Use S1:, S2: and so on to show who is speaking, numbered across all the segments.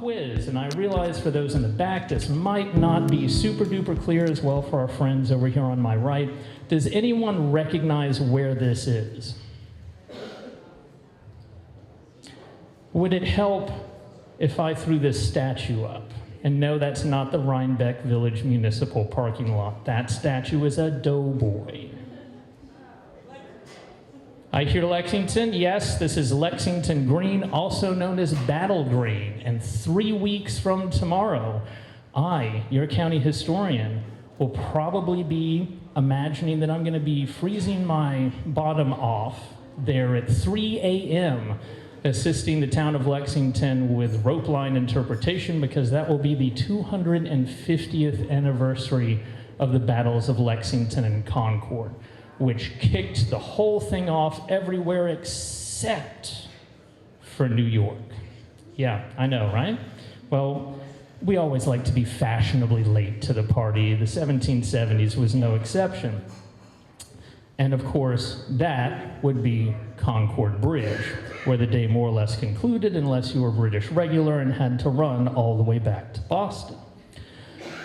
S1: quiz, and I realize for those in the back, this might not be super duper clear as well for our friends over here on my right. Does anyone recognize where this is? Would it help if I threw this statue up? And no, that's not the Rhinebeck Village Municipal Parking Lot. That statue is a doughboy. I hear Lexington. Yes, this is Lexington Green, also known as Battle Green. And 3 weeks from tomorrow, I, your county historian, will probably be imagining that I'm going to be freezing my bottom off there at 3 a.m., assisting the town of Lexington with rope line interpretation, because that will be the 250th anniversary of the battles of Lexington and Concord, which kicked the whole thing off everywhere except for New York. Yeah, I know, right? Well, we always like to be fashionably late to the party. The 1770s was no exception. And of course, that would be Concord Bridge, where the day more or less concluded unless you were British regular and had to run all the way back to Boston.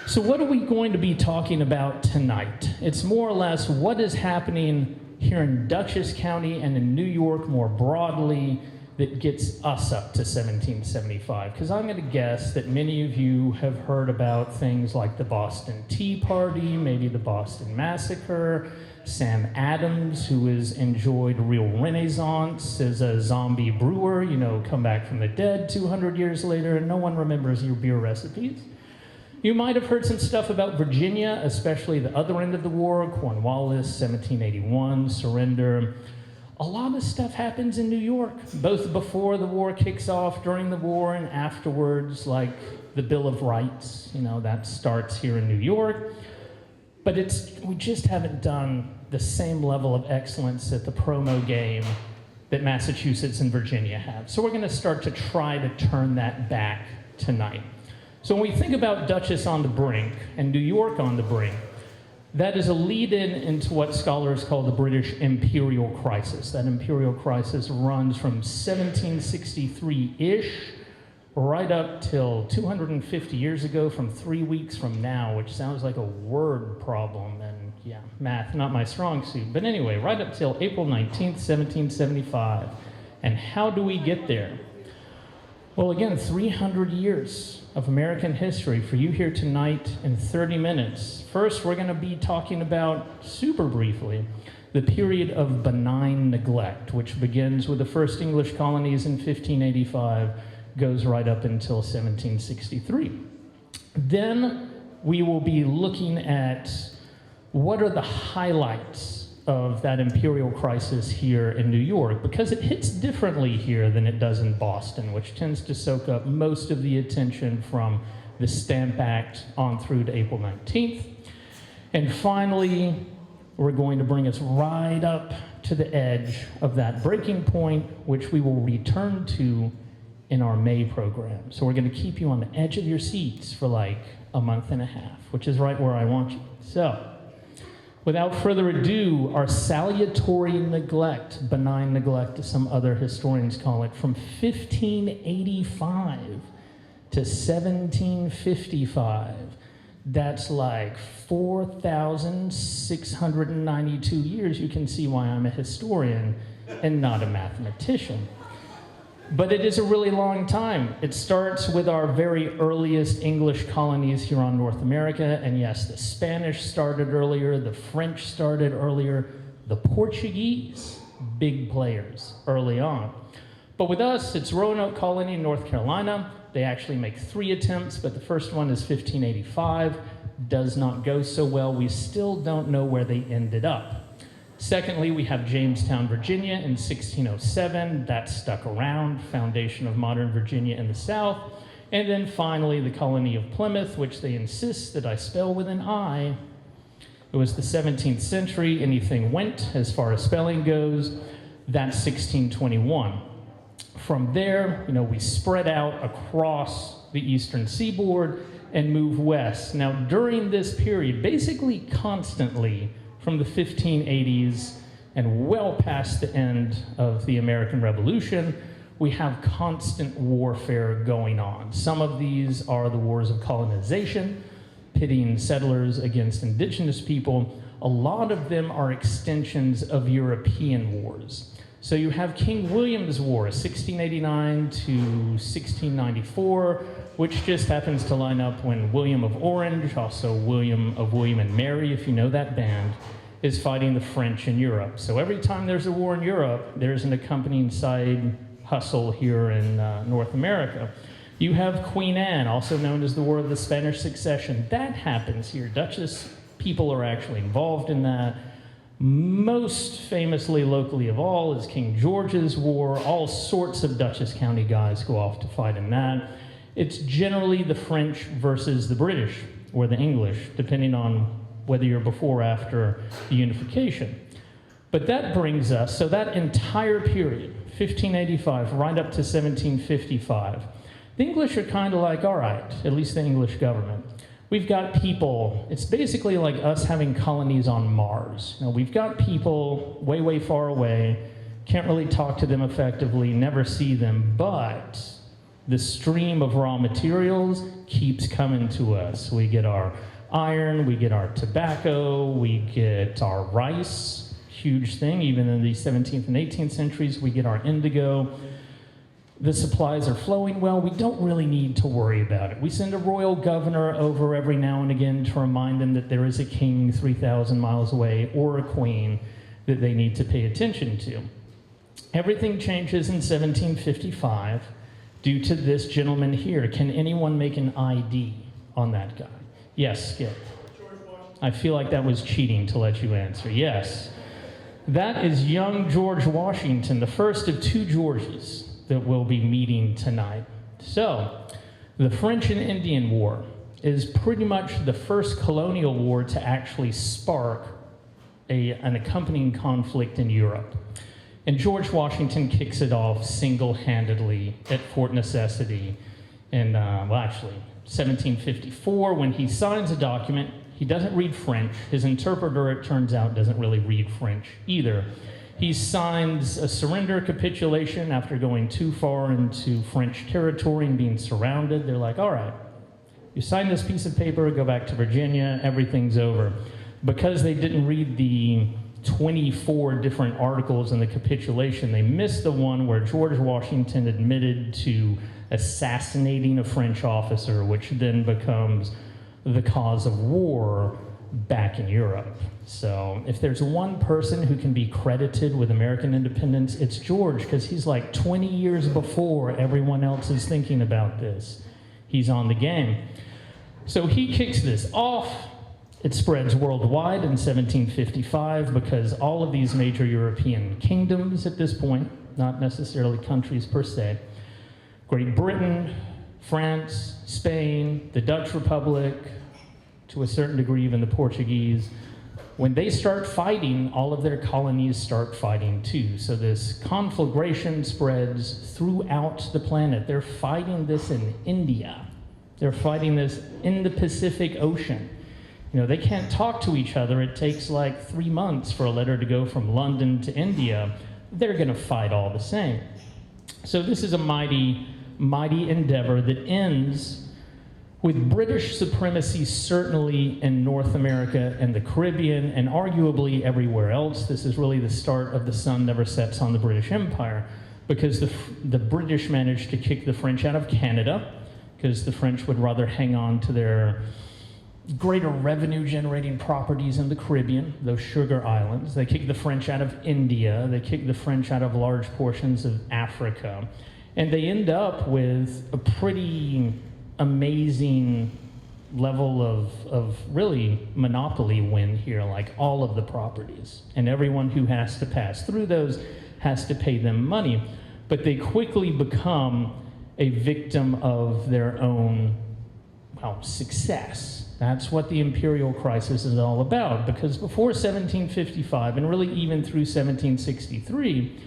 S1: So what are we going to be talking about tonight? It's more or less what is happening here in Dutchess County and in New York more broadly that gets us up to 1775. Because I'm going to guess that many of you have heard about things like the Boston Tea Party, maybe the Boston Massacre, Sam Adams, who has enjoyed real renaissance as a zombie brewer, you know, come back from the dead 200 years later, and no one remembers your beer recipes. You might have heard some stuff about Virginia, especially the other end of the war, Cornwallis, 1781, surrender. A lot of stuff happens in New York, both before the war kicks off, during the war, and afterwards, like the Bill of Rights, you know, that starts here in New York. But we just haven't done the same level of excellence at the promo game that Massachusetts and Virginia have. So we're going to start to try to turn that back tonight. So when we think about Dutchess on the Brink and New York on the Brink, that is a lead-in into what scholars call the British imperial crisis. That imperial crisis runs from 1763-ish right up till 250 years ago from 3 weeks from now, which sounds like a word problem, and yeah, math, not my strong suit. But anyway, right up till April 19th, 1775. And how do we get there? Well, again, 300 years of American history for you here tonight in 30 minutes. First, we're going to be talking about, super briefly, the period of benign neglect, which begins with the first English colonies in 1585, goes right up until 1763. Then we will be looking at what are the highlights of that imperial crisis here in New York, because it hits differently here than it does in Boston, which tends to soak up most of the attention from the Stamp Act on through to April 19th. And finally, we're going to bring us right up to the edge of that breaking point, which we will return to in our May program. So we're going to keep you on the edge of your seats for like a month and a half, which is right where I want you. So, without further ado, our salutary neglect, benign neglect as some other historians call it, from 1585 to 1755. That's like 4,692 years. You can see why I'm a historian and not a mathematician. But it is a really long time. It starts with our very earliest English colonies here on North America. And yes, the Spanish started earlier, the French started earlier, the Portuguese, big players early on. But with us, it's Roanoke Colony in North Carolina. They actually make 3 attempts, but the first one is 1585. Does not go so well. We still don't know where they ended up. Secondly, we have Jamestown, Virginia in 1607. That stuck around, foundation of modern Virginia in the South. And then finally, the colony of Plymouth, which they insist that I spell with an I. It was the 17th century. Anything went as far as spelling goes. That's 1621. From there, we spread out across the eastern seaboard and move west. Now, during this period, basically constantly, from the 1580s and well past the end of the American Revolution, we have constant warfare going on. Some of these are the wars of colonization, pitting settlers against indigenous people. A lot of them are extensions of European wars. So you have King William's War, 1689 to 1694, which just happens to line up when William of Orange, also William and Mary, if you know that band, is fighting the French in Europe. So every time there's a war in Europe, there's an accompanying side hustle here in North America. You have Queen Anne, also known as the War of the Spanish Succession. That happens here. Dutchess people are actually involved in that. Most famously, locally of all, is King George's War. All sorts of Dutchess County guys go off to fight in that. It's generally the French versus the British, or the English, depending on whether you're before or after the unification. But that brings us, so that entire period, 1585 right up to 1755, the English are kind of like, all right, at least the English government. We've got people, it's basically like us having colonies on Mars. You know, we've got people way, way far away, can't really talk to them effectively, never see them, but the stream of raw materials keeps coming to us. We get our iron, we get our tobacco, we get our rice, huge thing, even in the 17th and 18th centuries, we get our indigo. The supplies are flowing well. We don't really need to worry about it. We send a royal governor over every now and again to remind them that there is a king 3,000 miles away or a queen that they need to pay attention to. Everything changes in 1755 due to this gentleman here. Can anyone make an ID on that guy? Yes, Skip. I feel like that was cheating to let you answer. Yes. That is young George Washington, the first of two Georges that we'll be meeting tonight. So, the French and Indian War is pretty much the first colonial war to actually spark an accompanying conflict in Europe. And George Washington kicks it off single-handedly at Fort Necessity in, 1754, when he signs a document. He doesn't read French. His interpreter, it turns out, doesn't really read French either. He signs a surrender capitulation after going too far into French territory and being surrounded. They're like, all right, you sign this piece of paper, go back to Virginia, everything's over. Because they didn't read the 24 different articles in the capitulation, they missed the one where George Washington admitted to assassinating a French officer, which then becomes the cause of war back in Europe. So if there's one person who can be credited with American independence, it's George, because he's like 20 years before everyone else is thinking about this. He's on the game. So he kicks this off. It spreads worldwide in 1755 because all of these major European kingdoms at this point, not necessarily countries per se, Great Britain, France, Spain, the Dutch Republic, to a certain degree even the Portuguese, when they start fighting, all of their colonies start fighting too. So this conflagration spreads throughout the planet. They're fighting this in India. They're fighting this in the Pacific Ocean. You know, they can't talk to each other. It takes like 3 months for a letter to go from London to India. They're gonna fight all the same. So this is a mighty, mighty endeavor that ends with British supremacy certainly in North America and the Caribbean, and arguably everywhere else. This is really the start of the sun never sets on the British Empire, because the British managed to kick the French out of Canada, because the French would rather hang on to their greater revenue-generating properties in the Caribbean, those sugar islands. They kicked the French out of India. They kicked the French out of large portions of Africa. And they end up with a pretty amazing level of really monopoly win here, like all of the properties. And everyone who has to pass through those has to pay them money. But they quickly become a victim of their own, success. That's what the imperial crisis is all about, because before 1755, and really even through 1763,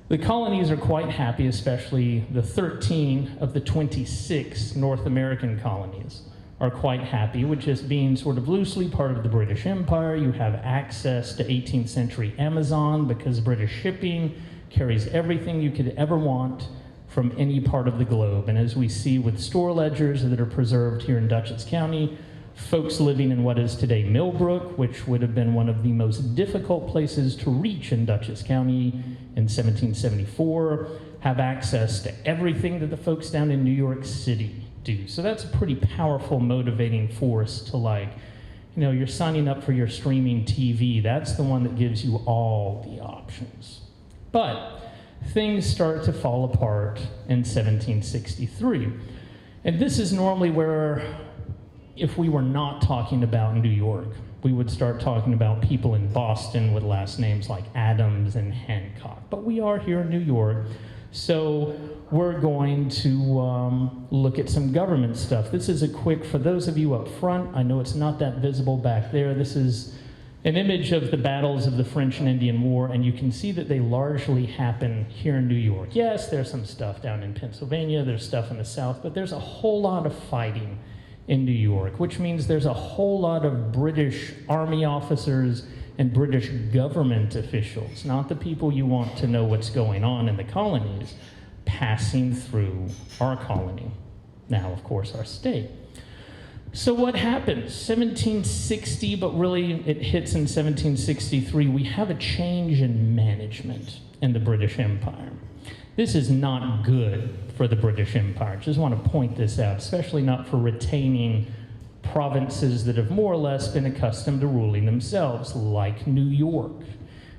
S1: the colonies are quite happy, especially the 13 of the 26 North American colonies are quite happy with just being sort of loosely part of the British Empire. You have access to 18th century Amazon because British shipping carries everything you could ever want from any part of the globe. And as we see with store ledgers that are preserved here in Dutchess County, folks living in what is today Millbrook, which would have been one of the most difficult places to reach in Dutchess County in 1774, have access to everything that the folks down in New York City do. So that's a pretty powerful motivating force to, like, you know, you're signing up for your streaming TV. That's the one that gives you all the options. But things start to fall apart in 1763. And this is normally where, if we were not talking about New York, we would start talking about people in Boston with last names like Adams and Hancock. But we are here in New York, so we're going to look at some government stuff. This is a quick, for those of you up front, I know it's not that visible back there, this is an image of the battles of the French and Indian War, and you can see that they largely happen here in New York. Yes, there's some stuff down in Pennsylvania, there's stuff in the South, but there's a whole lot of fighting in New York, which means there's a whole lot of British Army officers and British government officials, not the people you want to know what's going on in the colonies, passing through our colony. Now, of course, our state. So what happens? 1760, but really it hits in 1763, we have a change in management in the British Empire. This is not good for the British Empire. Just want to point this out, especially not for retaining provinces that have more or less been accustomed to ruling themselves, like New York.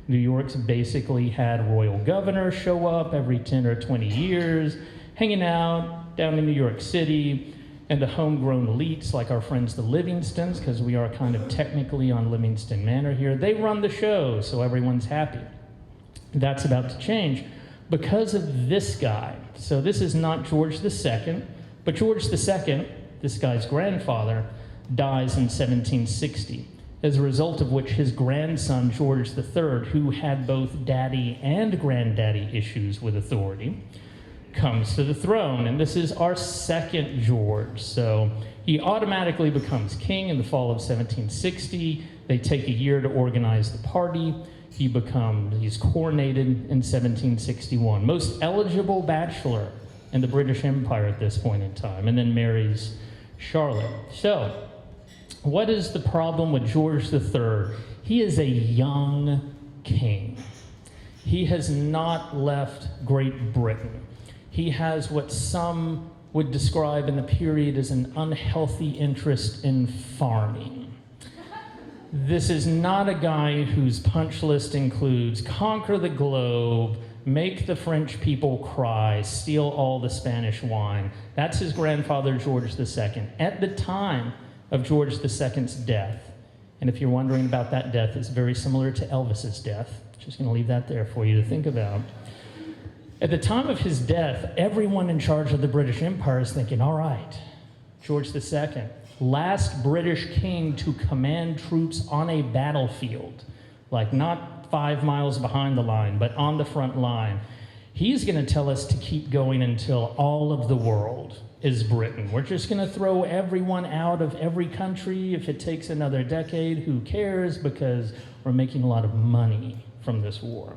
S1: New York's basically had royal governors show up every 10 or 20 years, hanging out down in New York City, and the homegrown elites, like our friends the Livingstons, because we are kind of technically on Livingston Manor here, they run the show, so everyone's happy. That's about to change because of this guy. So this is not George II, but George II, this guy's grandfather, dies in 1760, as a result of which his grandson, George III, who had both daddy and granddaddy issues with authority, comes to the throne. And this is our second George. So he automatically becomes king in the fall of 1760. They take a year to organize the party. He's coronated in 1761. Most eligible bachelor in the British Empire at this point in time, and then marries Charlotte. So, what is the problem with George III? He is a young king. He has not left Great Britain. He has what some would describe in the period as an unhealthy interest in farming. This is not a guy whose punch list includes conquer the globe, make the French people cry, steal all the Spanish wine. That's his grandfather, George II, at the time of George II's death. And if you're wondering about that death, it's very similar to Elvis's death. Just going to leave that there for you to think about. At the time of his death, everyone in charge of the British Empire is thinking, all right, George II, last British king to command troops on a battlefield, like not 5 miles behind the line, but on the front line. He's going to tell us to keep going until all of the world is Britain. We're just going to throw everyone out of every country. If it takes another decade, who cares? Because we're making a lot of money from this war.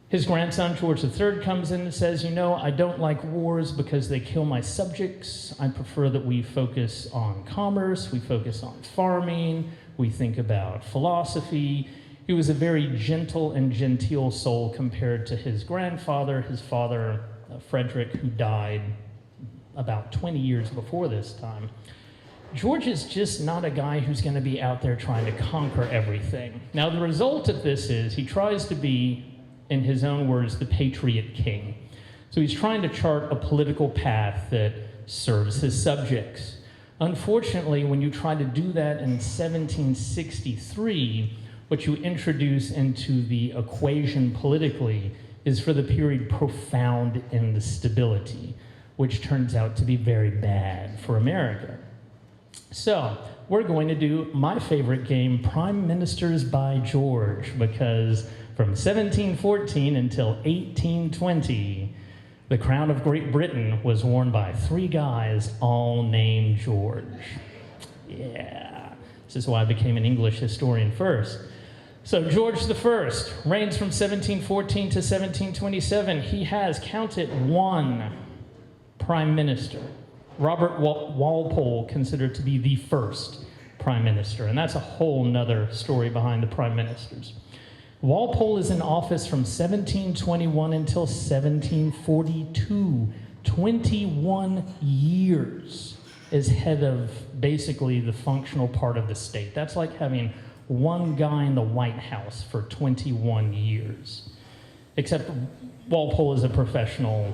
S1: His grandson, George III, comes in and says, you know, I don't like wars because they kill my subjects. I prefer that we focus on commerce, we focus on farming, we think about philosophy. He was a very gentle and genteel soul compared to his grandfather, his father, Frederick, who died about 20 years before this time. George is just not a guy who's going to be out there trying to conquer everything. Now, the result of this is he tries to be, in his own words, the patriot king. So he's trying to chart a political path that serves his subjects. Unfortunately, when you try to do that in 1763, what you introduce into the equation politically is for the period profound instability, which turns out to be very bad for America. So we're going to do my favorite game, Prime Ministers by George, because from 1714 until 1820, the crown of Great Britain was worn by 3 guys all named George. Yeah, this is why I became an English historian first. So George I reigns from 1714 to 1727. He has, count it, one prime minister. Robert Walpole considered to be the first prime minister, and that's a whole nother story behind the prime ministers. Walpole is in office from 1721 until 1742, 21 years as head of basically the functional part of the state. That's like having one guy in the White House for 21 years. Except Walpole is a professional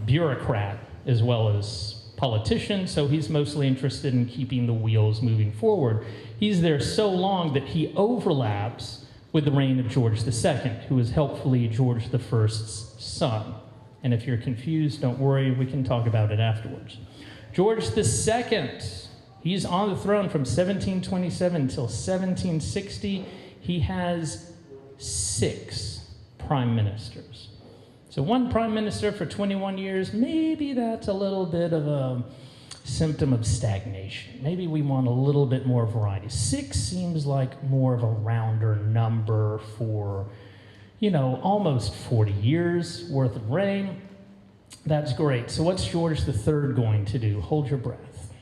S1: bureaucrat as well as politician, so he's mostly interested in keeping the wheels moving forward. He's there so long that he overlaps with the reign of George II, who is helpfully George I's son. And if you're confused, don't worry, we can talk about it afterwards. George II, he's on the throne from 1727 until 1760. He has 6 prime ministers. So one prime minister for 21 years, maybe that's a little bit of a symptom of stagnation. Maybe we want a little bit more variety. 6 seems like more of a rounder number for, almost 40 years worth of reign. That's great. So what's George III going to do? Hold your breath.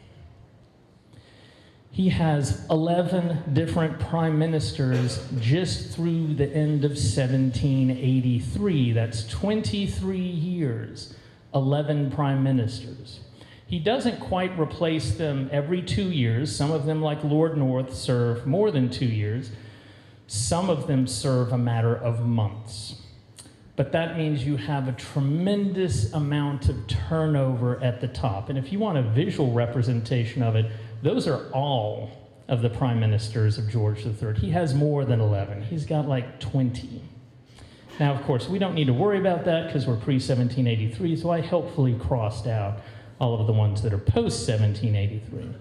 S1: He has 11 different prime ministers just through the end of 1783. That's 23 years, 11 prime ministers. He doesn't quite replace them every 2 years. Some of them, like Lord North, serve more than 2 years. Some of them serve a matter of months. But that means you have a tremendous amount of turnover at the top. And if you want a visual representation of it, those are all of the prime ministers of George III. He has more than 11. He's got like 20. Now, of course, we don't need to worry about that because we're pre-1783, so I helpfully crossed out all of the ones that are post-1783.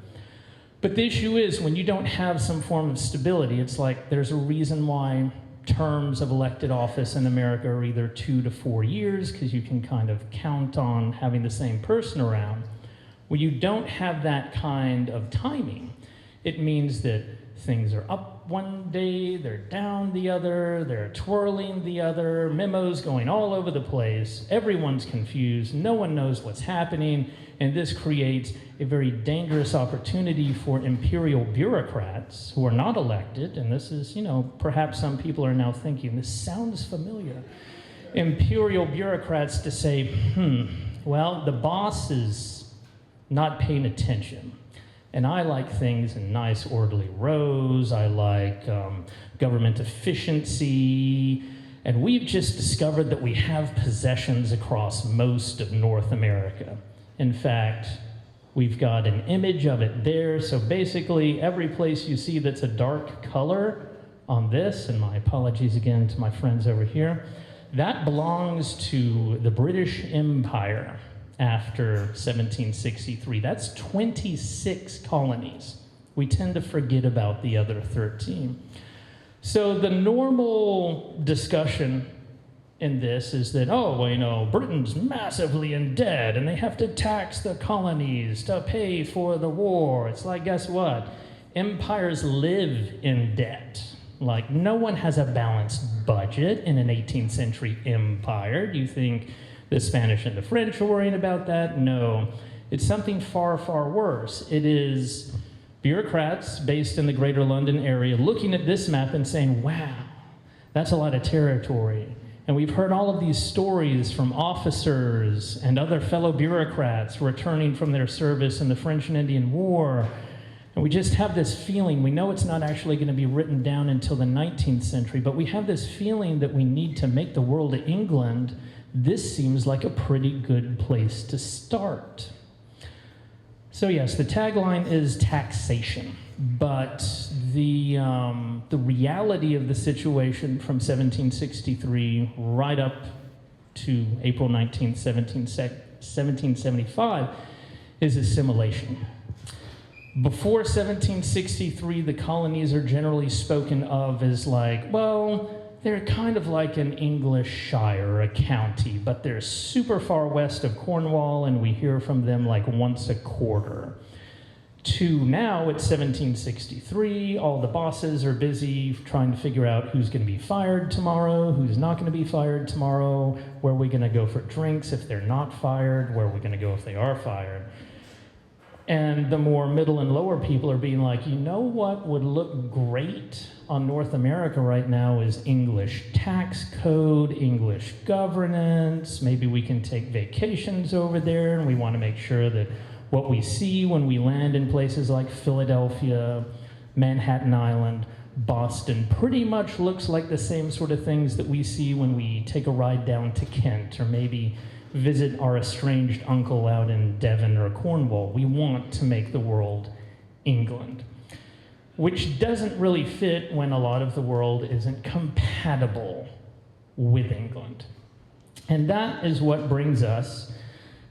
S1: But the issue is, when you don't have some form of stability, it's like there's a reason why terms of elected office in America are either 2 to 4 years, because you can kind of count on having the same person around. When you don't have that kind of timing, it means that things are up one day, they're down the other, they're twirling the other, memos going all over the place, everyone's confused, no one knows what's happening, and this creates a very dangerous opportunity for imperial bureaucrats who are not elected, and this is, perhaps some people are now thinking, this sounds familiar. Imperial bureaucrats to say, well, the boss is not paying attention. And I like things in nice, orderly rows. I like government efficiency. And we've just discovered that we have possessions across most of North America. In fact, we've got an image of it there. So basically, every place you see that's a dark color on this, and my apologies again to my friends over here, that belongs to the British Empire. After 1763. That's 26 colonies. We tend to forget about the other 13. So the normal discussion in this is that, Britain's massively in debt and they have to tax the colonies to pay for the war. It's like, guess what? Empires live in debt. Like, no one has a balanced budget in an 18th century empire. Do you think the Spanish and the French are worrying about that? No. It's something far, far worse. It is bureaucrats based in the Greater London area looking at this map and saying, wow, that's a lot of territory. And we've heard all of these stories from officers and other fellow bureaucrats returning from their service in the French and Indian War. And we just have this feeling, we know it's not actually going to be written down until the 19th century, but we have this feeling that we need to make the world of England. This seems like a pretty good place to start. So yes, the tagline is taxation, but the reality of the situation from 1763 right up to April 19th, 1775 is assimilation. Before 1763, the colonies are generally spoken of as like, well, they're kind of like an English shire, a county, but they're super far west of Cornwall, and we hear from them like once a quarter. To now, it's 1763, all the bosses are busy trying to figure out who's going to be fired tomorrow, who's not going to be fired tomorrow, where are we going to go for drinks if they're not fired, where are we going to go if they are fired. And the more middle and lower people are being like, you know what would look great on North America right now is English tax code, English governance, maybe we can take vacations over there, and we want to make sure that what we see when we land in places like Philadelphia, Manhattan Island, Boston, pretty much looks like the same sort of things that we see when we take a ride down to Kent, or maybe visit our estranged uncle out in Devon or Cornwall. We want to make the world England, which doesn't really fit when a lot of the world isn't compatible with England. And that is what brings us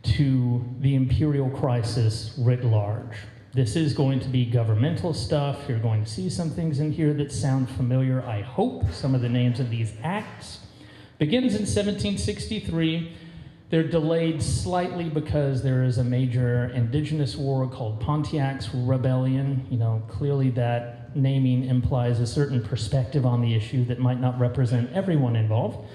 S1: to the imperial crisis writ large. This is going to be governmental stuff. You're going to see some things in here that sound familiar, I hope. Some of the names of these acts. Begins in 1763. They're delayed slightly because there is a major indigenous war called Pontiac's Rebellion. You know, clearly that naming implies a certain perspective on the issue that might not represent everyone involved.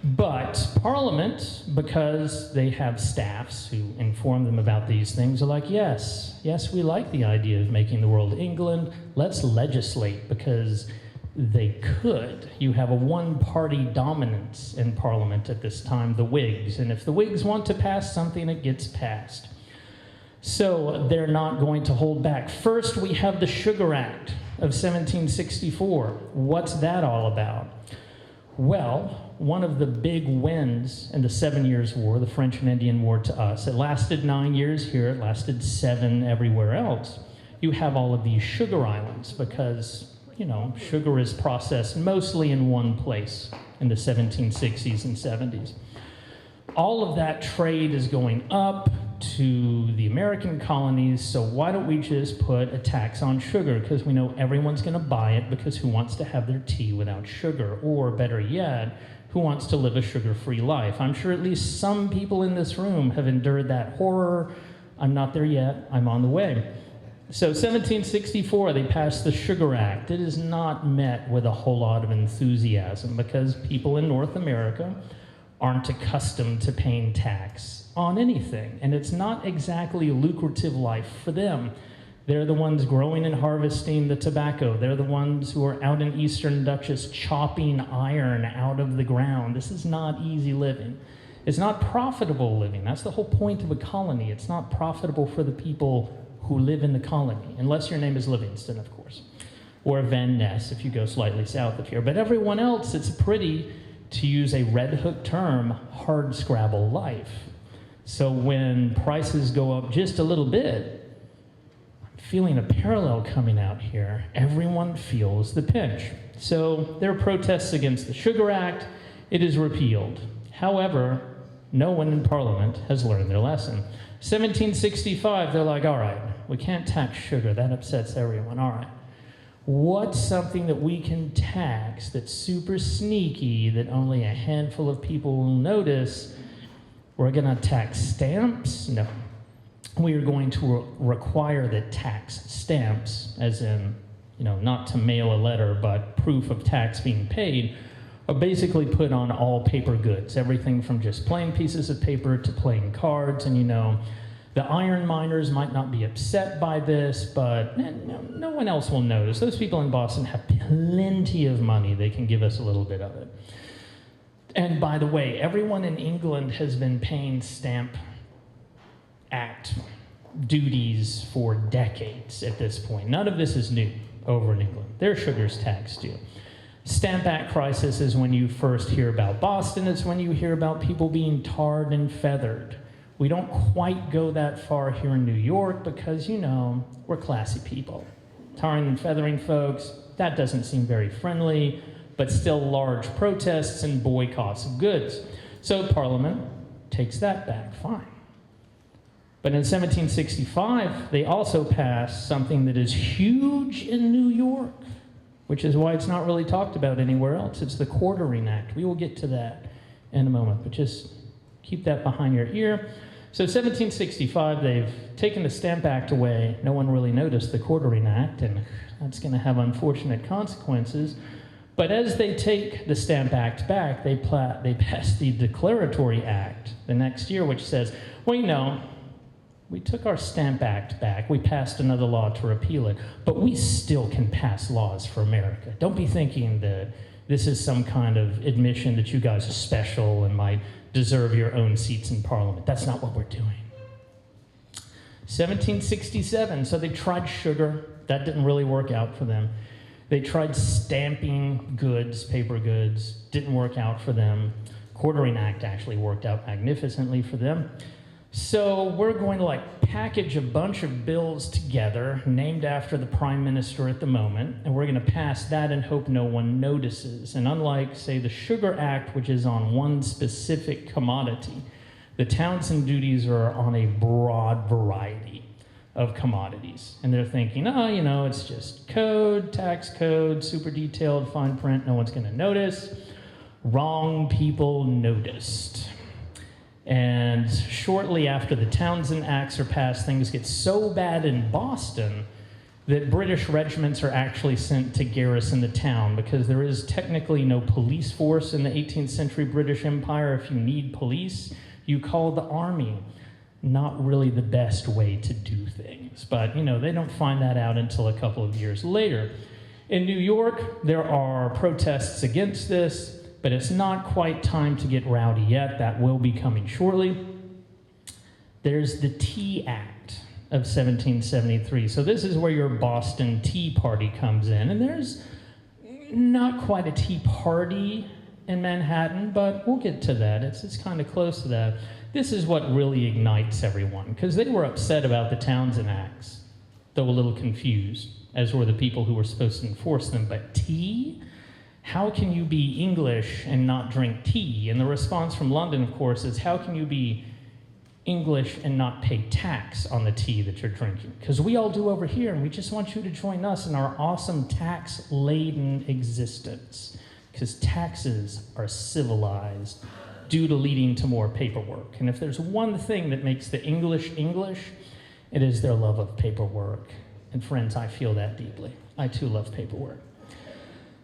S1: But Parliament, because they have staffs who inform them about these things, are like, yes, we like the idea of making the world England. Let's legislate, because they could. You have a one-party dominance in Parliament at this time, the Whigs. And if the Whigs want to pass something, it gets passed. So they're not going to hold back. First, we have the Sugar Act of 1764. What's that all about? Well, one of the big wins in the 7 Years' War, the French and Indian War to us, it lasted 9 years here, it lasted 7 everywhere else. You have all of these sugar islands because, you know, sugar is processed mostly in one place in the 1760s and 70s. All of that trade is going up to the American colonies, so why don't we just put a tax on sugar? Because we know everyone's going to buy it, because who wants to have their tea without sugar? Or better yet, who wants to live a sugar-free life? I'm sure at least some people in this room have endured that horror. I'm not there yet. I'm on the way. So 1764, they passed the Sugar Act. It is not met with a whole lot of enthusiasm because people in North America aren't accustomed to paying tax on anything, and it's not exactly a lucrative life for them. They're the ones growing and harvesting the tobacco. They're the ones who are out in eastern Dutchess chopping iron out of the ground. This is not easy living. It's not profitable living. That's the whole point of a colony. It's not profitable for the people who live in the colony, unless your name is Livingston, of course, or Van Ness if you go slightly south of here. But everyone else, it's pretty, to use a Red Hook term, hard scrabble life. So when prices go up just a little bit, I'm feeling a parallel coming out here. Everyone feels the pinch. So there are protests against the Sugar Act. It is repealed. However, no one in Parliament has learned their lesson. 1765, they're like, all right, we can't tax sugar. That upsets everyone. All right. What's something that we can tax that's super sneaky that only a handful of people will notice? We're going to tax stamps? No. We are going to require that tax stamps, as in, you know, not to mail a letter, but proof of tax being paid, are basically put on all paper goods. Everything from just plain pieces of paper to plain cards. And, you know, the iron miners might not be upset by this, but no one else will notice. Those people in Boston have plenty of money. They can give us a little bit of it. And by the way, everyone in England has been paying Stamp Act duties for decades at this point. None of this is new over in England. Their sugar's taxed too. Stamp Act crisis is when you first hear about Boston. It's when you hear about people being tarred and feathered. We don't quite go that far here in New York because, you know, we're classy people. Tarring and feathering folks, that doesn't seem very friendly, but still large protests and boycotts of goods. So Parliament takes that back, fine. But in 1765, they also passed something that is huge in New York, which is why it's not really talked about anywhere else. It's the Quartering Act. We will get to that in a moment, but just keep that behind your ear. So 1765, they've taken the Stamp Act away. No one really noticed the Quartering Act, and that's going to have unfortunate consequences. But as they take the Stamp Act back, they pass the Declaratory Act the next year, which says, well, you know, we took our Stamp Act back. We passed another law to repeal it, but we still can pass laws for America. Don't be thinking that this is some kind of admission that you guys are special and might deserve your own seats in Parliament. That's not what we're doing. 1767, so they tried sugar. That didn't really work out for them. They tried stamping goods, paper goods. Didn't work out for them. Quartering Act actually worked out magnificently for them. So we're going to package a bunch of bills together named after the prime minister at the moment, and we're going to pass that and hope no one notices. And unlike, say, the Sugar Act, which is on one specific commodity, the Townsend duties are on a broad variety of commodities. And they're thinking, oh, you know, it's just code, tax code, super detailed, fine print, no one's going to notice. Wrong people noticed. And shortly after the Townsend Acts are passed, things get so bad in Boston that British regiments are actually sent to garrison the town, because there is technically no police force in the 18th century British Empire. If you need police, you call the army. Not really the best way to do things. But, you know, they don't find that out until a couple of years later. In New York, there are protests against this, but it's not quite time to get rowdy yet. That will be coming shortly. There's the Tea Act of 1773. So this is where your Boston Tea Party comes in. And there's not quite a tea party in Manhattan, but we'll get to that. It's kind of close to that. This is what really ignites everyone, because they were upset about the Townsend Acts, though a little confused, as were the people who were supposed to enforce them. But tea? How can you be English and not drink tea? And the response from London, of course, is how can you be English and not pay tax on the tea that you're drinking? Because we all do over here, and we just want you to join us in our awesome tax-laden existence. Because taxes are civilized due to leading to more paperwork. And if there's one thing that makes the English English, it is their love of paperwork. And friends, I feel that deeply. I too love paperwork.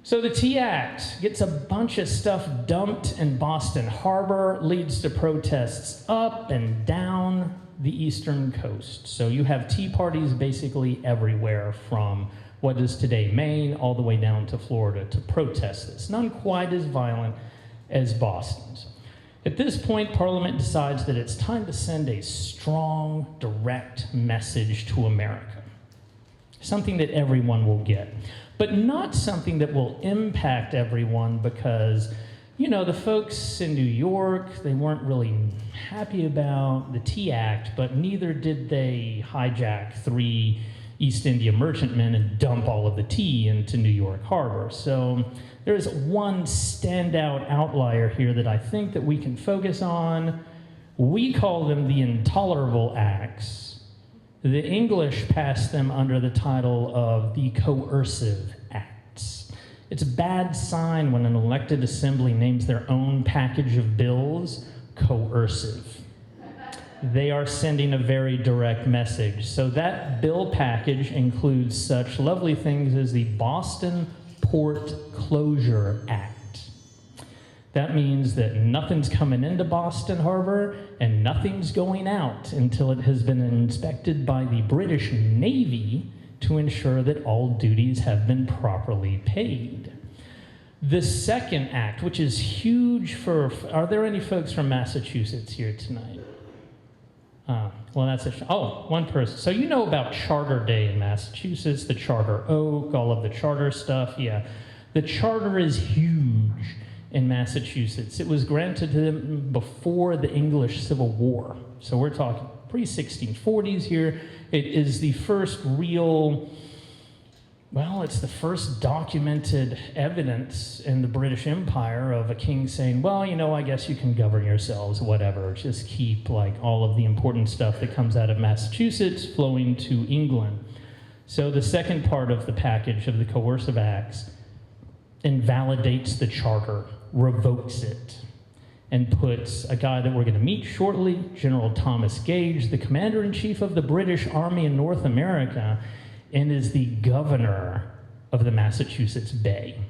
S1: So the Tea Act gets a bunch of stuff dumped in Boston Harbor, leads to protests up and down the eastern coast. So you have tea parties basically everywhere, from what is today Maine all the way down to Florida, to protest this. None quite as violent as Boston's. At this point, Parliament decides that it's time to send a strong, direct message to America. Something that everyone will get. But not something that will impact everyone, because, you know, the folks in New York, they weren't really happy about the Tea Act, but neither did they hijack 3 East India merchantmen and dump all of the tea into New York Harbor. So there's one standout outlier here that I think that we can focus on. We call them the Intolerable Acts. The English passed them under the title of the Coercive Acts. It's a bad sign when an elected assembly names their own package of bills coercive. They are sending a very direct message. So that bill package includes such lovely things as the Boston Port Closure Act. That means that nothing's coming into Boston Harbor and nothing's going out until it has been inspected by the British Navy to ensure that all duties have been properly paid. The second act, which is huge for... Are there any folks from Massachusetts here tonight? Well, that's one person. So you know about Charter Day in Massachusetts, the Charter Oak, all of the charter stuff. Yeah, the charter is huge in Massachusetts. It was granted to them before the English Civil War. So we're talking pre-1640s here. It is the first real... Well, it's the first documented evidence in the British Empire of a king saying, well, you know, I guess you can govern yourselves, whatever. Just keep all of the important stuff that comes out of Massachusetts flowing to England. So the second part of the package of the Coercive Acts invalidates the charter, revokes it. and puts a guy that we're going to meet shortly, General Thomas Gage, the commander-in-chief of the British Army in North America, and is the governor of the Massachusetts Bay.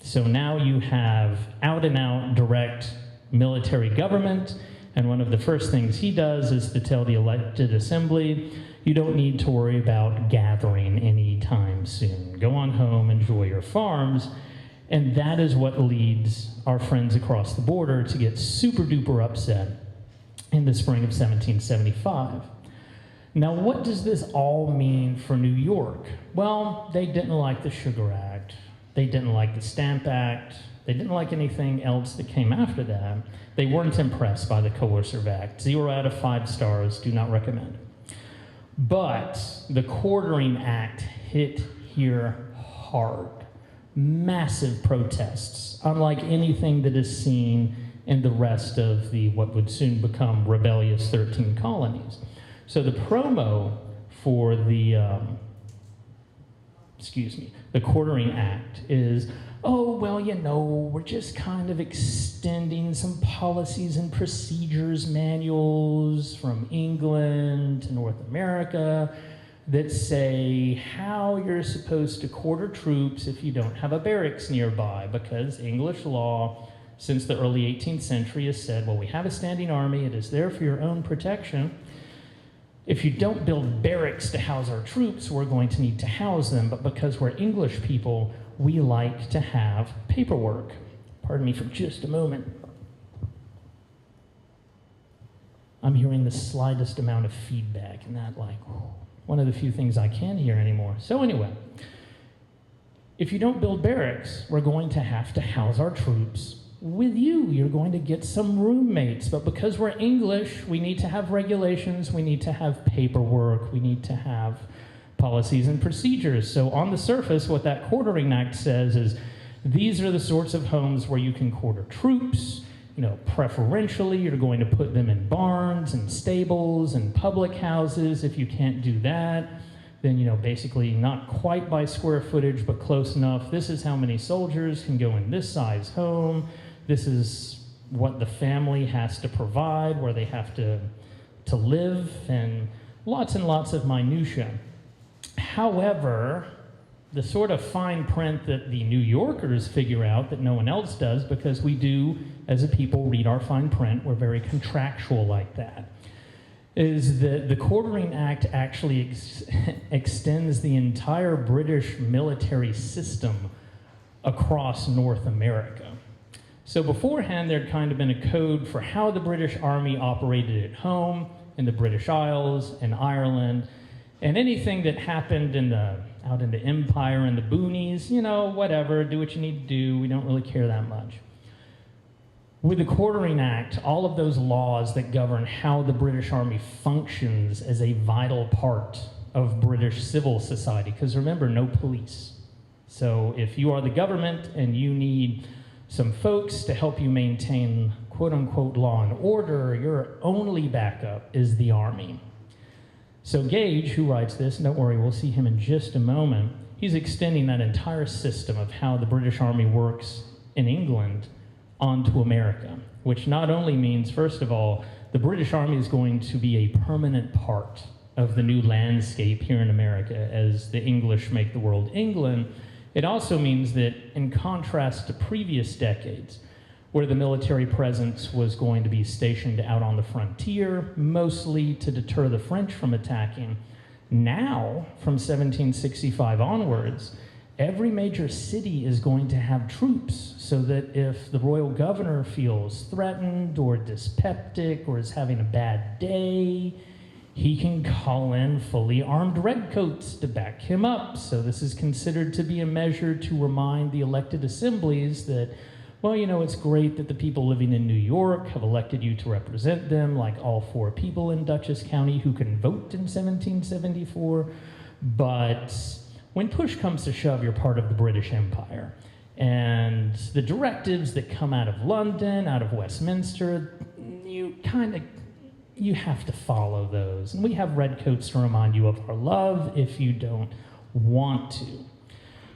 S1: So now you have out-and-out direct military government, and one of the first things he does is to tell the elected assembly, you don't need to worry about gathering anytime soon. Go on home, enjoy your farms. And that is what leads our friends across the border to get super duper upset in the spring of 1775. Now, what does this all mean for New York? Well, they didn't like the Sugar Act. They didn't like the Stamp Act. They didn't like anything else that came after that. They weren't impressed by the Coercive Act. 0 out of 5 stars, do not recommend. But the Quartering Act hit here hard. Massive protests, unlike anything that is seen in the rest of the what would soon become rebellious 13 colonies. So the promo for the Quartering Act is, oh, well, you know, we're just kind of extending some policies and procedures manuals from England to North America that say how you're supposed to quarter troops if you don't have a barracks nearby, because English law since the early 18th century has said, well, we have a standing army, it is there for your own protection. If you don't build barracks to house our troops, we're going to need to house them, but because we're English people, we like to have paperwork. Pardon me for just a moment. I'm hearing the slightest amount of feedback, and that, like, one of the few things I can hear anymore. So anyway, if you don't build barracks, we're going to have to house our troops with you. You're going to get some roommates, but because we're English, we need to have regulations, we need to have paperwork, we need to have policies and procedures. So on the surface, what that Quartering Act says is, these are the sorts of homes where you can quarter troops. You know, preferentially, you're going to put them in barns and stables and public houses. If you can't do that, then, you know, basically not quite by square footage, but close enough. This is how many soldiers can go in this size home. This is what the family has to provide, where they have to live, and lots of minutia. However, the sort of fine print that the New Yorkers figure out that no one else does, because we do, as a people, read our fine print, we're very contractual like that, is that the Quartering Act actually extends the entire British military system across North America. So beforehand, there'd kind of been a code for how the British Army operated at home, in the British Isles, in Ireland, and anything that happened out in the Empire and the boonies, you know, whatever, do what you need to do, we don't really care that much. With the Quartering Act, all of those laws that govern how the British Army functions as a vital part of British civil society, because remember, no police. So if you are the government and you need some folks to help you maintain quote-unquote law and order, your only backup is the army. So Gage, who writes this, don't worry, we'll see him in just a moment, he's extending that entire system of how the British Army works in England onto America, which not only means, first of all, the British Army is going to be a permanent part of the new landscape here in America as the English make the world England. It also means that, in contrast to previous decades, where the military presence was going to be stationed out on the frontier, mostly to deter the French from attacking, now, from 1765 onwards, every major city is going to have troops, so that if the royal governor feels threatened or dyspeptic or is having a bad day, he can call in fully armed redcoats to back him up. So this is considered to be a measure to remind the elected assemblies that, well, you know, it's great that the people living in New York have elected you to represent them, like all 4 people in Dutchess County who can vote in 1774, but when push comes to shove, you're part of the British Empire. And the directives that come out of London, out of Westminster, you have to follow those. And we have redcoats to remind you of our love if you don't want to.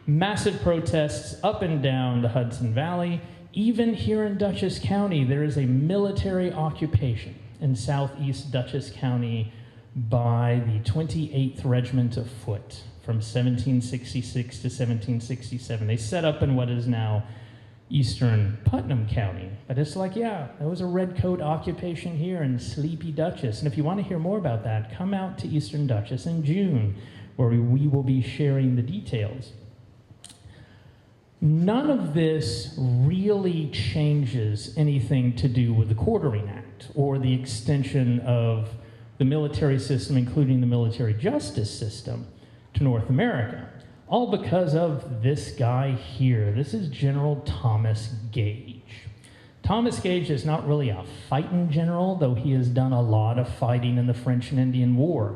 S1: Massive protests up and down the Hudson Valley, Even here in Dutchess County, there is a military occupation in southeast Dutchess County by the 28th Regiment of Foot from 1766 to 1767. They set up in what is now eastern Putnam County. But it's like, yeah, there was a redcoat occupation here in sleepy Dutchess. And if you want to hear more about that, come out to eastern Dutchess in June, where we will be sharing the details. None of this really changes anything to do with the Quartering Act or the extension of the military system, including the military justice system, to North America. All because of this guy here. This is General Thomas Gage. Thomas Gage is not really a fighting general, though he has done a lot of fighting in the French and Indian War.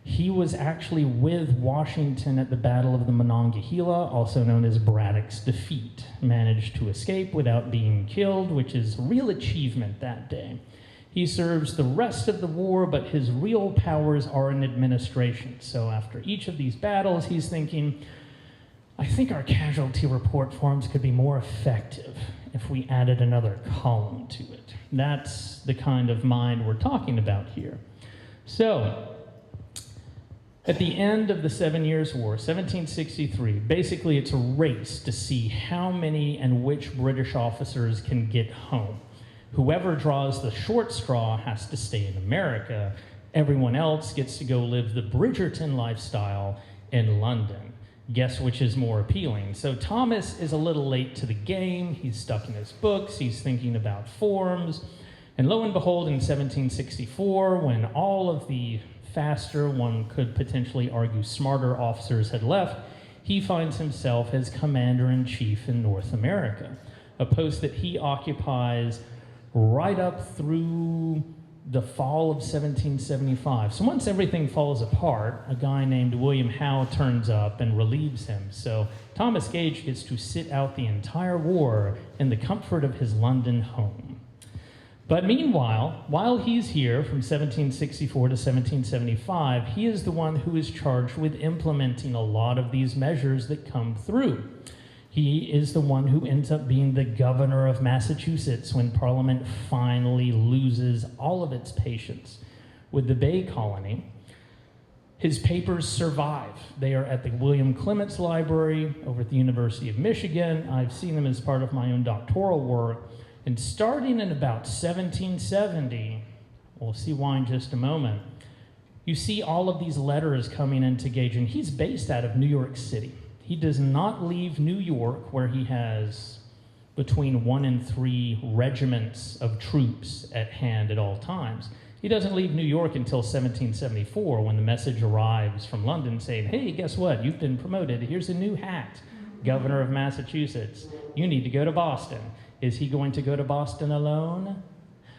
S1: He was actually with Washington at the Battle of the Monongahela, also known as Braddock's Defeat. Managed to escape without being killed, which is a real achievement that day. He serves the rest of the war, but his real powers are in administration. So after each of these battles, he's thinking, I think our casualty report forms could be more effective if we added another column to it. That's the kind of mind we're talking about here. So, at the end of the 7 Years' War, 1763, basically it's a race to see how many and which British officers can get home. Whoever draws the short straw has to stay in America. Everyone else gets to go live the Bridgerton lifestyle in London. Guess which is more appealing? So Thomas is a little late to the game. He's stuck in his books. He's thinking about forms. And lo and behold, in 1764, when all of the faster, one could potentially argue smarter officers had left, he finds himself as commander-in-chief in North America, a post that he occupies right up through the fall of 1775. So once everything falls apart, a guy named William Howe turns up and relieves him. So Thomas Gage gets to sit out the entire war in the comfort of his London home. But meanwhile, while he's here from 1764 to 1775, he is the one who is charged with implementing a lot of these measures that come through. He is the one who ends up being the governor of Massachusetts when Parliament finally loses all of its patience with the Bay Colony. His papers survive. They are at the William Clements Library over at the University of Michigan. I've seen them as part of my own doctoral work. And starting in about 1770, we'll see why in just a moment, you see all of these letters coming into Gage, and he's based out of New York City. He does not leave New York, where he has between 1 and 3 regiments of troops at hand at all times. He doesn't leave New York until 1774, when the message arrives from London saying, hey, guess what? You've been promoted. Here's a new hat, governor of Massachusetts. You need to go to Boston. Is he going to go to Boston alone?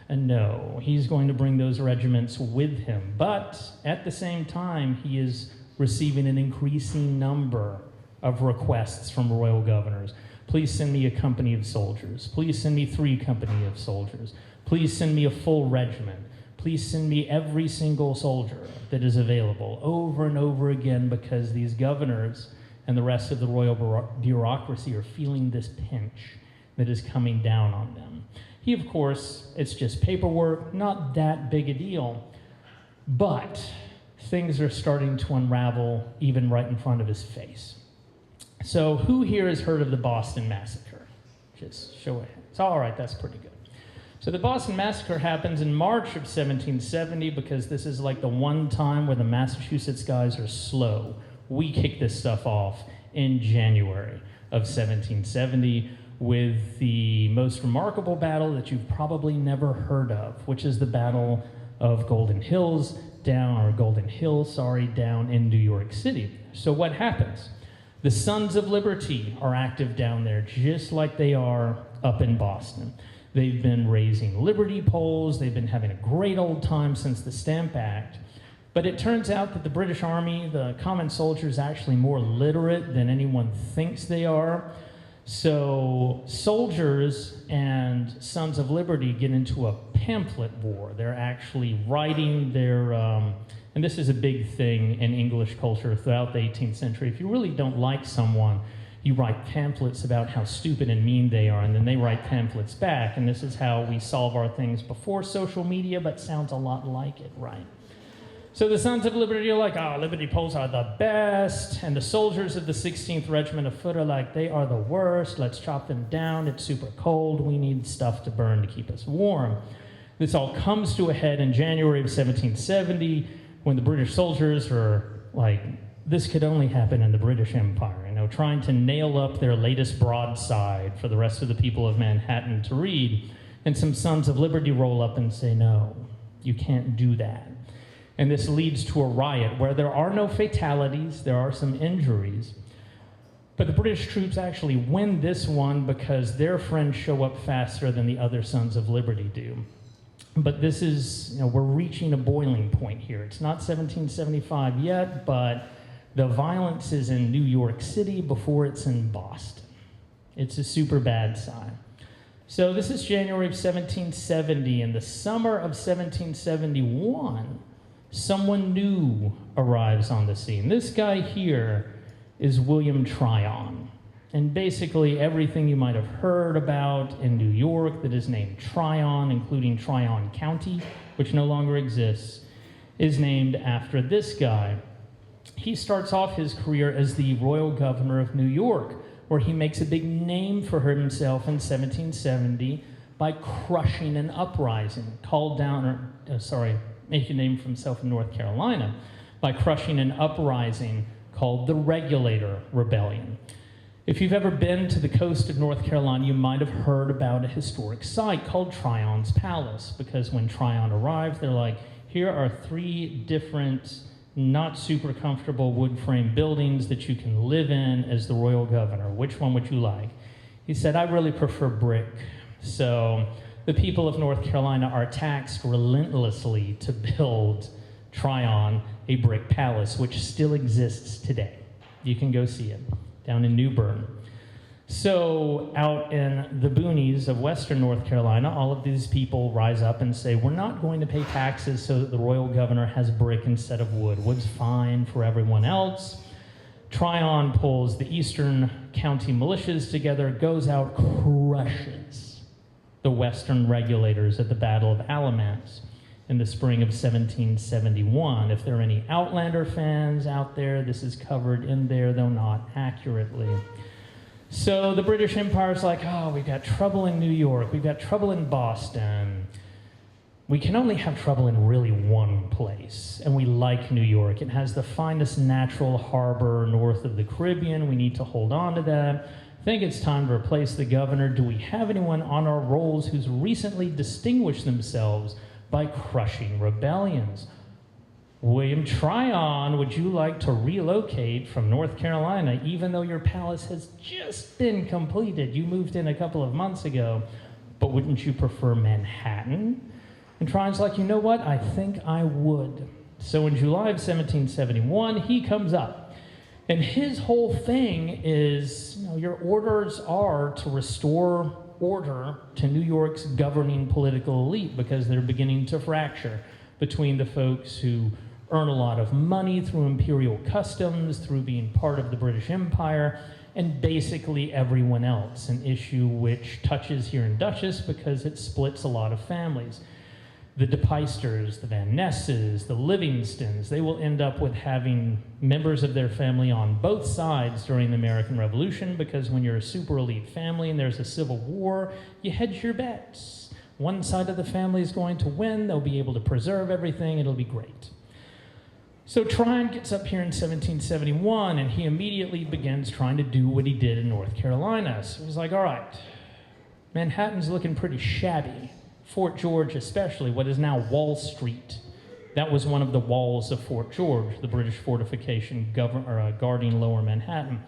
S1: No, he's going to bring those regiments with him. But at the same time, he is receiving an increasing number of requests from royal governors. Please send me a company of soldiers. Please send me 3 company of soldiers. Please send me a full regiment. Please send me every single soldier that is available over and over again, because these governors and the rest of the royal bureaucracy are feeling this pinch that is coming down on them. He, of course, it's just paperwork, not that big a deal, but things are starting to unravel even right in front of his face. So who here has heard of the Boston Massacre? Just show of hands. All right, that's pretty good. So the Boston Massacre happens in March of 1770, because this is like the one time where the Massachusetts guys are slow. We kick this stuff off in January of 1770 with the most remarkable battle that you've probably never heard of, which is the Battle of Golden Hill, down in New York City. So what happens? The Sons of Liberty are active down there, just like they are up in Boston. They've been raising liberty poles. They've been having a great old time since the Stamp Act. But it turns out that the British Army, the common soldiers, are actually more literate than anyone thinks they are. So soldiers and Sons of Liberty get into a pamphlet war. They're actually writing their, and this is a big thing in English culture throughout the 18th century. If you really don't like someone, You write pamphlets about how stupid and mean they are, and then they write pamphlets back, and this is how we solve our things before social media, but sounds a lot like it, right? So the Sons of Liberty are like, oh, Liberty Poles are the best, and the soldiers of the 16th Regiment of Foot are like, they are the worst, let's chop them down, it's super cold, we need stuff to burn to keep us warm. This all comes to a head in January of 1770, when the British soldiers are like, this could only happen in the British Empire, trying to nail up their latest broadside for the rest of the people of Manhattan to read, and some Sons of Liberty roll up and say, no, you can't do that. And this leads to a riot where there are no fatalities, there are some injuries. But the British troops actually win this one because their friends show up faster than the other Sons of Liberty do. But this is, we're reaching a boiling point here. It's not 1775 yet, but the violence is in New York City before it's in Boston. It's a super bad sign. So this is January of 1770. In the summer of 1771, someone new arrives on the scene. This guy here is William Tryon. And basically everything you might have heard about in New York that is named Tryon, including Tryon County, which no longer exists, is named after this guy. He starts off his career as the Royal Governor of New York, where he makes a big name for himself in 1770 by crushing an uprising making a name for himself in North Carolina by crushing an uprising called the Regulator Rebellion. If you've ever been to the coast of North Carolina, you might have heard about a historic site called Tryon's Palace, because when Tryon arrived, they're like, here are 3 different, not super comfortable wood frame buildings that you can live in as the royal governor. Which one would you like? He said, I really prefer brick. So the people of North Carolina are taxed relentlessly to build Tryon a brick palace, which still exists today. You can go see it down in New Bern. So out in the boonies of western North Carolina, all of these people rise up and say, we're not going to pay taxes so that the royal governor has brick instead of wood. Wood's fine for everyone else. Tryon pulls the eastern county militias together, goes out, crushes the western regulators at the Battle of Alamance in the spring of 1771. If there are any Outlander fans out there, this is covered in there, though not accurately. So the British Empire's like, oh, we've got trouble in New York, we've got trouble in Boston. We can only have trouble in really one place, and we like New York. It has the finest natural harbor north of the Caribbean. We need to hold on to that. I think it's time to replace the governor. Do we have anyone on our rolls who's recently distinguished themselves by crushing rebellions? William Tryon, would you like to relocate from North Carolina, even though your palace has just been completed? You moved in a couple of months ago, but wouldn't you prefer Manhattan? And Tryon's like, you know what? I think I would. So in July of 1771, he comes up. And his whole thing is, your orders are to restore order to New York's governing political elite, because they're beginning to fracture between the folks who earn a lot of money through imperial customs, through being part of the British Empire, and basically everyone else, an issue which touches here in Dutchess because it splits a lot of families. The De Peysters, the Van Nesses, the Livingstons, they will end up with having members of their family on both sides during the American Revolution, because when you're a super elite family and there's a civil war, you hedge your bets. One side of the family is going to win, they'll be able to preserve everything, it'll be great. So Tryon gets up here in 1771, and he immediately begins trying to do what he did in North Carolina. So he's like, all right, Manhattan's looking pretty shabby. Fort George especially, what is now Wall Street. That was one of the walls of Fort George, the British fortification guarding lower Manhattan.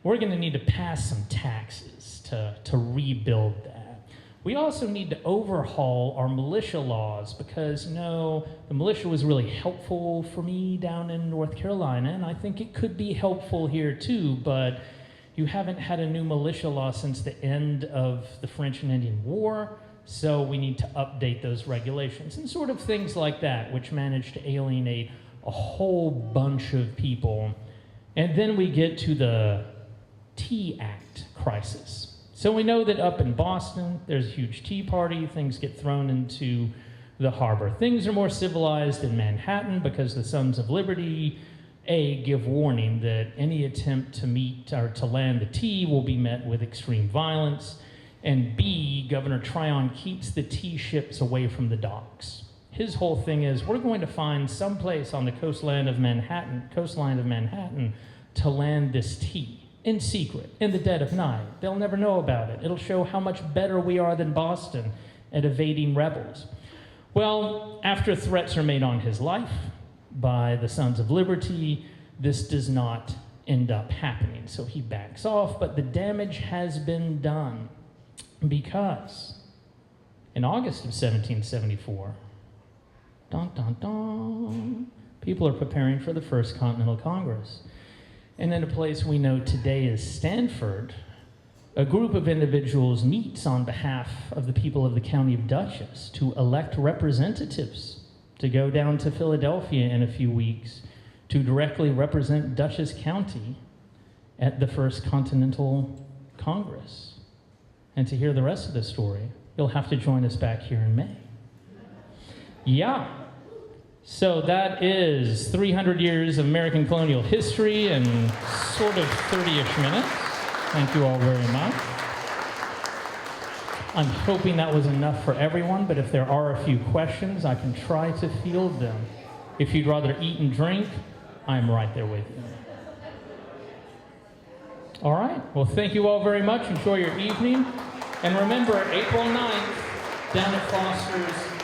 S1: We're going to need to pass some taxes to rebuild that. We also need to overhaul our militia laws, because, the militia was really helpful for me down in North Carolina, and I think it could be helpful here too, but you haven't had a new militia law since the end of the French and Indian War. So we need to update those regulations and sort of things like that, which managed to alienate a whole bunch of people. And then we get to the Tea Act crisis. So we know that up in Boston, there's a huge tea party, things get thrown into the harbor. Things are more civilized in Manhattan because the Sons of Liberty, A, give warning that any attempt to meet or to land the tea will be met with extreme violence, and B, Governor Tryon keeps the tea ships away from the docks. His whole thing is, we're going to find some place on the coastline of Manhattan to land this tea in secret, in the dead of night. They'll never know about it. It'll show how much better we are than Boston at evading rebels. Well, after threats are made on his life by the Sons of Liberty, this does not end up happening. So he backs off, but the damage has been done because in August of 1774, people are preparing for the First Continental Congress. And in a place we know today as Stanford, a group of individuals meets on behalf of the people of the county of Dutchess to elect representatives to go down to Philadelphia in a few weeks to directly represent Dutchess County at the First Continental Congress. And to hear the rest of the story, you'll have to join us back here in May. Yeah. So that is 300 years of American colonial history in sort of 30-ish minutes. Thank you all very much. I'm hoping that was enough for everyone, but if there are a few questions, I can try to field them. If you'd rather eat and drink, I'm right there with you. All right. Well, thank you all very much. Enjoy your evening. And remember, April 9th, down at Foster's.